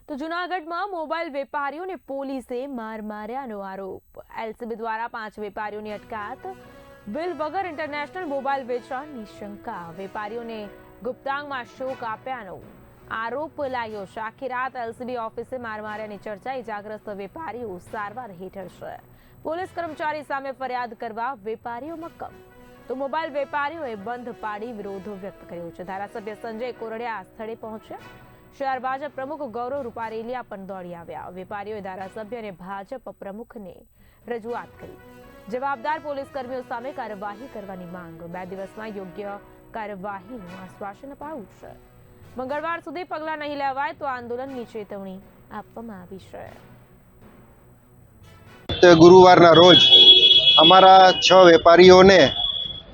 તો જૂનાગઢમાં મોબાઈલ વેપારીઓને પોલીસે માર માર્યાનો આરોપ। એલસીબી દ્વારા 5 વેપારીઓની અટકાયત। બિલ વગર ઇન્ટરનેશનલ મોબાઈલ વેચાણની શંકા। વેપારીઓને ગુપ્તાંગમાં શોક આપ્યાનો આરોપ લાગ્યો છે। આખી રાત એલસીબી ઓફિસે માર માર્યાની ચર્ચા। ઇજાગ્રસ્ત વેપારીઓ સારવાર હેઠળ છે। પોલીસ કર્મચારી સામે ફરિયાદ કરવા વેપારીઓ મક્કમ। તો મોબાઈલ વેપારીઓએ બંધ પાડી વિરોધ વ્યક્ત કર્યો છે। ધારાસભ્ય સંજય કોરડિયા સ્થળે પહોંચ્યા। શહેર ભાજપ પ્રમુખ ગૌરવ રૂપારેલિયા પણ દોડી આવ્યા। વેપારીઓએ ધારાસભ્ય અને ભાજપ પ્રમુખને રજૂઆત કરી। જવાબદાર પોલીસ કર્મીઓ સામે કાર્યવાહી કરવાની માંગ। 2 દિવસમાં યોગ્ય કાર્યવાહીનું આશ્વાસન અપાયું છે। મંગળવાર સુધી પગલાં નહીં લેવાય તો આંદોલનની ચેતવણી આપવામાં આવી છે। ગુરુવારના રોજ અમારા 6 વેપારીઓને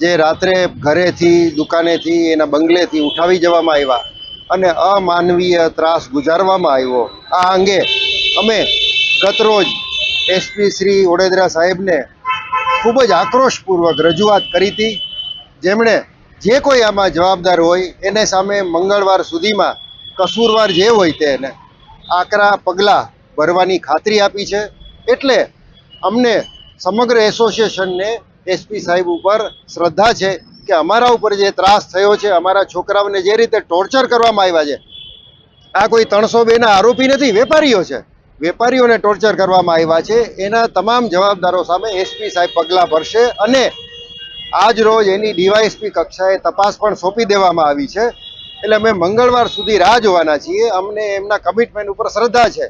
જે રાત્રે ઘરેથી દુકાનેથી એના બંગલેથી ઉઠાવી જવામાં આવ્યા અને અમાનવીય ત્રાસ ગુજારવામાં આવ્યો। આ અંગે અમે ગતરોજ એસપી શ્રી વડોદરા સાહેબને ખૂબ જ આક્રોશપૂર્વક રજૂઆત કરી હતી, જેમણે જે કોઈ આમાં જવાબદાર હોય એને સામે મંગળવાર સુધીમાં કસૂરવાર જે હોય તેને આકરા પગલાં ભરવાની ખાતરી આપી છે। એટલે અમને સમગ્ર એસોસિએશનને એસપી સાહેબ ઉપર શ્રદ્ધા છે કે અમારા ઉપર જે ત્રાસ થયો છે, અમારા છોકરાઓને જે રીતે ટોર્ચર કરવામાં આવ્યા છે, આ કોઈ 302ના આરોપી નથી, વેપારીઓ છે, વેપારીઓને ટોર્ચર કરવામાં આવ્યા છે। એના તમામ જવાબદારો સામે એસપી સાહેબ પગલાં ભરશે અને આજ રોજ એની ડીવાયએસપી કક્ષાએ તપાસ પણ સોંપી દેવામાં આવી છે। એટલે અમે મંગળવાર સુધી રાહ જોવાના છીએ। અમને એમના કમિટમેન્ટ ઉપર શ્રદ્ધા છે।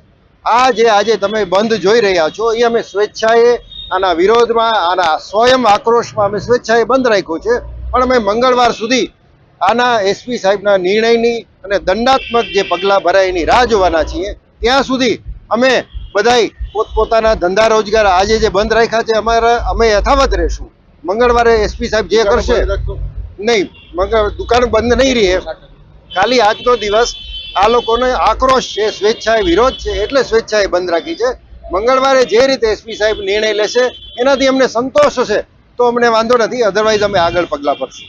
આ જે આજે તમે બંધ જોઈ રહ્યા છો એ અમે સ્વેચ્છાએ આના વિરોધમાં, આના સ્વયં આક્રોશમાં અમે સ્વેચ્છાએ બંધ રાખ્યું છે, પણ અમે મંગળવાર સુધી આના એસપી સાહેબના નિર્ણયની અને દંડાત્મક જે પગલાં ભરાય એની રાહ જોવાના છીએ। ત્યાં સુધી અમે બધાય પોતપોતાના ધંધા રોજગાર આજે જે બંધ રાખ્યા છે અમે યથાવત રહીશું। મંગળવારે એસપી સાહેબ જે કરશે નહીં, દુકાન બંધ નહીં રહે, ખાલી આજનો દિવસ આ લોકોને આક્રોશ છે, સ્વેચ્છાએ વિરોધ છે એટલે સ્વેચ્છાએ બંધ રાખી છે। મંગળવારે જે રીતે એસપી સાહેબ નિર્ણય લેશે એનાથી અમને સંતોષ હશે તો અમને વાંધો નથી, અધરવાઇઝ અમે આગળ પગલાં ભરશું।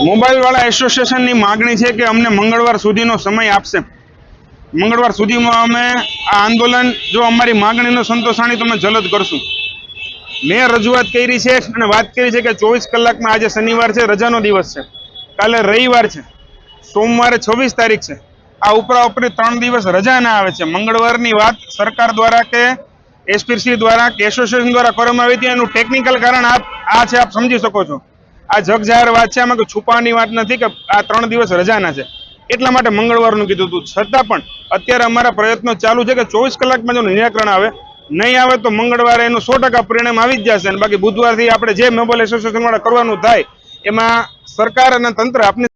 મોબાઈલ વાળા એસોસિએશનની માગણી છે કે અમને મંગળવાર સુધીનો સમય આપશે। મંગળવાર સુધીમાં અમે આ આંદોલન, જો અમારી માગણીનો સંતોષાણી તો અમે જલદ કરશું। મેં રજૂઆત કરી છે અને વાત કરી છે કે 24 કલાકમાં, આજે શનિવાર છે, રજાનો દિવસ છે, કાલે રવિવાર છે, સોમવારે 26 તારીખ છે, આ ઉપરાઉપરી 3 દિવસ રજા ના આવે છે। મંગળવારની વાત સરકાર દ્વારા કે એસપીસી દ્વારા કે એસોસિએશન દ્વારા કરવામાં આવી હતી, એનું ટેકનિકલ કારણ આપ સમજી શકો છો। આ જગજાહેર વાત છે, આમાં કોઈ છુપાવાની વાત નથી કે આ 3 દિવસ રજાના છે, એટલા માટે મંગળવારનું કીધું હતું। છતાં પણ અત્યારે અમારા પ્રયત્નો ચાલુ છે કે 24 કલાકમાં જો નિરાકરણ આવે, નહીં આવે તો મંગળવારે એનું 100% પરિણામ આવી જ જશે। અને બાકી બુધવારથી આપણે જે મોબાઈલ એસોસિએશન વાળા કરવાનું થાય એમાં સરકાર અને તંત્ર આપની